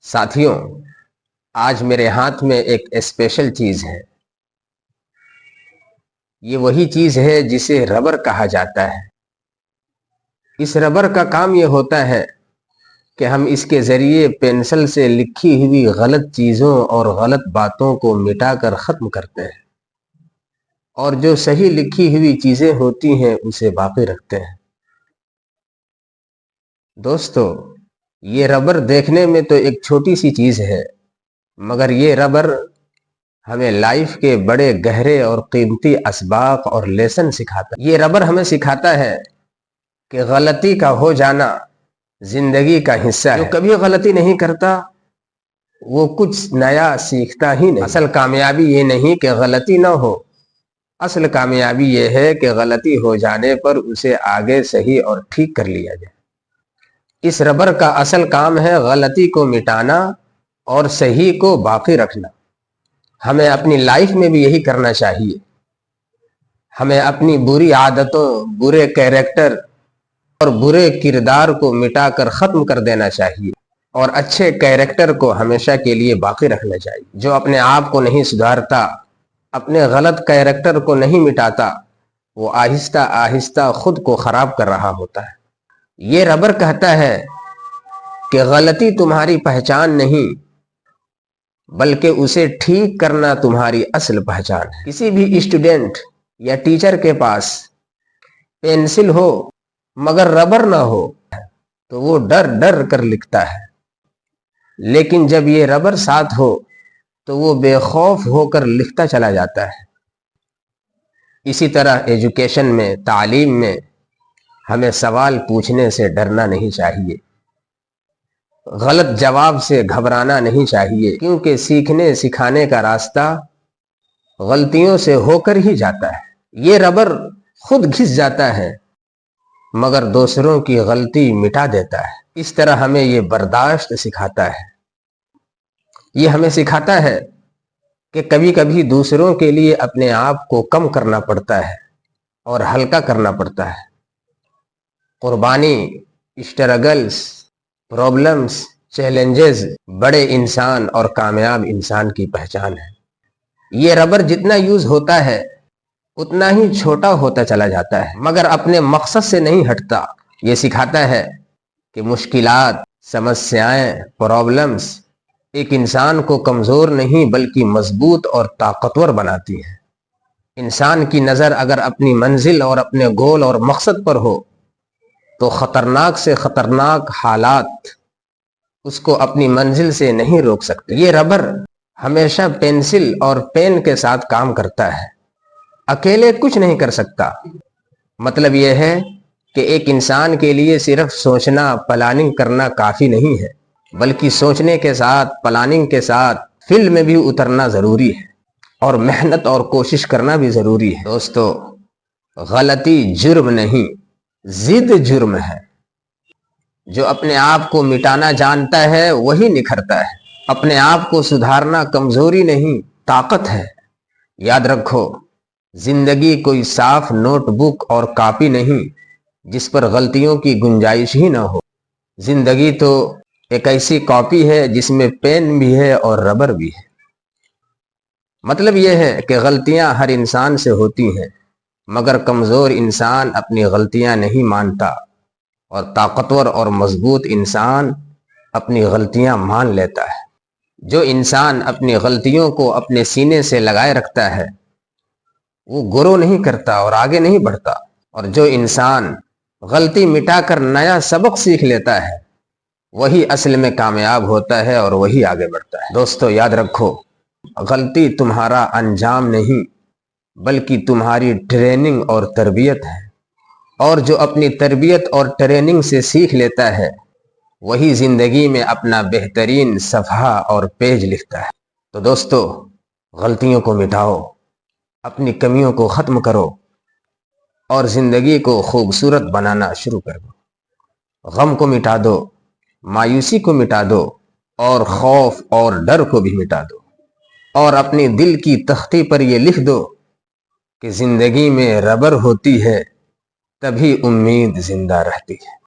ساتھیوں، آج میرے ہاتھ میں ایک اسپیشل چیز ہے۔ یہ وہی چیز ہے جسے ربر کہا جاتا ہے۔ اس ربر کا کام یہ ہوتا ہے کہ ہم اس کے ذریعے پینسل سے لکھی ہوئی غلط چیزوں اور غلط باتوں کو مٹا کر ختم کرتے ہیں، اور جو صحیح لکھی ہوئی چیزیں ہوتی ہیں اسے باقی رکھتے ہیں۔ دوستو، یہ ربر دیکھنے میں تو ایک چھوٹی سی چیز ہے، مگر یہ ربر ہمیں لائف کے بڑے گہرے اور قیمتی اسباق اور لیسن سکھاتا ہے۔ یہ ربر ہمیں سکھاتا ہے کہ غلطی کا ہو جانا زندگی کا حصہ ہے۔ جو کبھی غلطی نہیں کرتا وہ کچھ نیا سیکھتا ہی نہیں۔ اصل کامیابی یہ نہیں کہ غلطی نہ ہو، اصل کامیابی یہ ہے کہ غلطی ہو جانے پر اسے آگے صحیح اور ٹھیک کر لیا جائے۔ اس ربر کا اصل کام ہے غلطی کو مٹانا اور صحیح کو باقی رکھنا۔ ہمیں اپنی لائف میں بھی یہی کرنا چاہیے۔ ہمیں اپنی بری عادتوں، برے کیریکٹر اور برے کردار کو مٹا کر ختم کر دینا چاہیے، اور اچھے کیریکٹر کو ہمیشہ کے لیے باقی رکھنا چاہیے۔ جو اپنے آپ کو نہیں سدھارتا، اپنے غلط کیریکٹر کو نہیں مٹاتا، وہ آہستہ آہستہ خود کو خراب کر رہا ہوتا ہے۔ یہ ربر کہتا ہے کہ غلطی تمہاری پہچان نہیں، بلکہ اسے ٹھیک کرنا تمہاری اصل پہچان ہے۔ کسی بھی اسٹوڈنٹ یا ٹیچر کے پاس پینسل ہو مگر ربر نہ ہو تو وہ ڈر ڈر کر لکھتا ہے، لیکن جب یہ ربر ساتھ ہو تو وہ بے خوف ہو کر لکھتا چلا جاتا ہے۔ اسی طرح ایجوکیشن میں، تعلیم میں ہمیں سوال پوچھنے سے ڈرنا نہیں چاہیے، غلط جواب سے گھبرانا نہیں چاہیے، کیونکہ سیکھنے سکھانے کا راستہ غلطیوں سے ہو کر ہی جاتا ہے۔ یہ ربر خود گھس جاتا ہے مگر دوسروں کی غلطی مٹا دیتا ہے۔ اس طرح ہمیں یہ برداشت سکھاتا ہے۔ یہ ہمیں سکھاتا ہے کہ کبھی کبھی دوسروں کے لیے اپنے آپ کو کم کرنا پڑتا ہے اور ہلکا کرنا پڑتا ہے۔ قربانی، اسٹرگلز، پرابلمز، چیلنجز بڑے انسان اور کامیاب انسان کی پہچان ہے۔ یہ ربر جتنا یوز ہوتا ہے اتنا ہی چھوٹا ہوتا چلا جاتا ہے، مگر اپنے مقصد سے نہیں ہٹتا۔ یہ سکھاتا ہے کہ مشکلات، سمسیائیں، پرابلمز ایک انسان کو کمزور نہیں بلکہ مضبوط اور طاقتور بناتی ہیں۔ انسان کی نظر اگر اپنی منزل اور اپنے گول اور مقصد پر ہو تو خطرناک سے خطرناک حالات اس کو اپنی منزل سے نہیں روک سکتے۔ یہ ربر ہمیشہ پینسل اور پین کے ساتھ کام کرتا ہے، اکیلے کچھ نہیں کر سکتا۔ مطلب یہ ہے کہ ایک انسان کے لیے صرف سوچنا، پلاننگ کرنا کافی نہیں ہے، بلکہ سوچنے کے ساتھ، پلاننگ کے ساتھ فیلڈ میں بھی اترنا ضروری ہے، اور محنت اور کوشش کرنا بھی ضروری ہے۔ دوستو، غلطی جرم نہیں، ضد جرم ہے۔ جو اپنے آپ کو مٹانا جانتا ہے وہی نکھرتا ہے۔ اپنے آپ کو سدھارنا کمزوری نہیں، طاقت ہے۔ یاد رکھو، زندگی کوئی صاف نوٹ بک اور کاپی نہیں جس پر غلطیوں کی گنجائش ہی نہ ہو۔ زندگی تو ایک ایسی کاپی ہے جس میں پین بھی ہے اور ربر بھی ہے۔ مطلب یہ ہے کہ غلطیاں ہر انسان سے ہوتی ہیں، مگر کمزور انسان اپنی غلطیاں نہیں مانتا، اور طاقتور اور مضبوط انسان اپنی غلطیاں مان لیتا ہے۔ جو انسان اپنی غلطیوں کو اپنے سینے سے لگائے رکھتا ہے وہ گرو نہیں کرتا اور آگے نہیں بڑھتا، اور جو انسان غلطی مٹا کر نیا سبق سیکھ لیتا ہے وہی اصل میں کامیاب ہوتا ہے اور وہی آگے بڑھتا ہے۔ دوستو، یاد رکھو، غلطی تمہارا انجام نہیں بلکہ تمہاری ٹریننگ اور تربیت ہے، اور جو اپنی تربیت اور ٹریننگ سے سیکھ لیتا ہے وہی زندگی میں اپنا بہترین صفحہ اور پیج لکھتا ہے۔ تو دوستو، غلطیوں کو مٹاؤ، اپنی کمیوں کو ختم کرو، اور زندگی کو خوبصورت بنانا شروع کر دو۔ غم کو مٹا دو، مایوسی کو مٹا دو، اور خوف اور ڈر کو بھی مٹا دو، اور اپنی دل کی تختی پر یہ لکھ دو کہ زندگی میں ربر ہوتی ہے تبھی امید زندہ رہتی ہے۔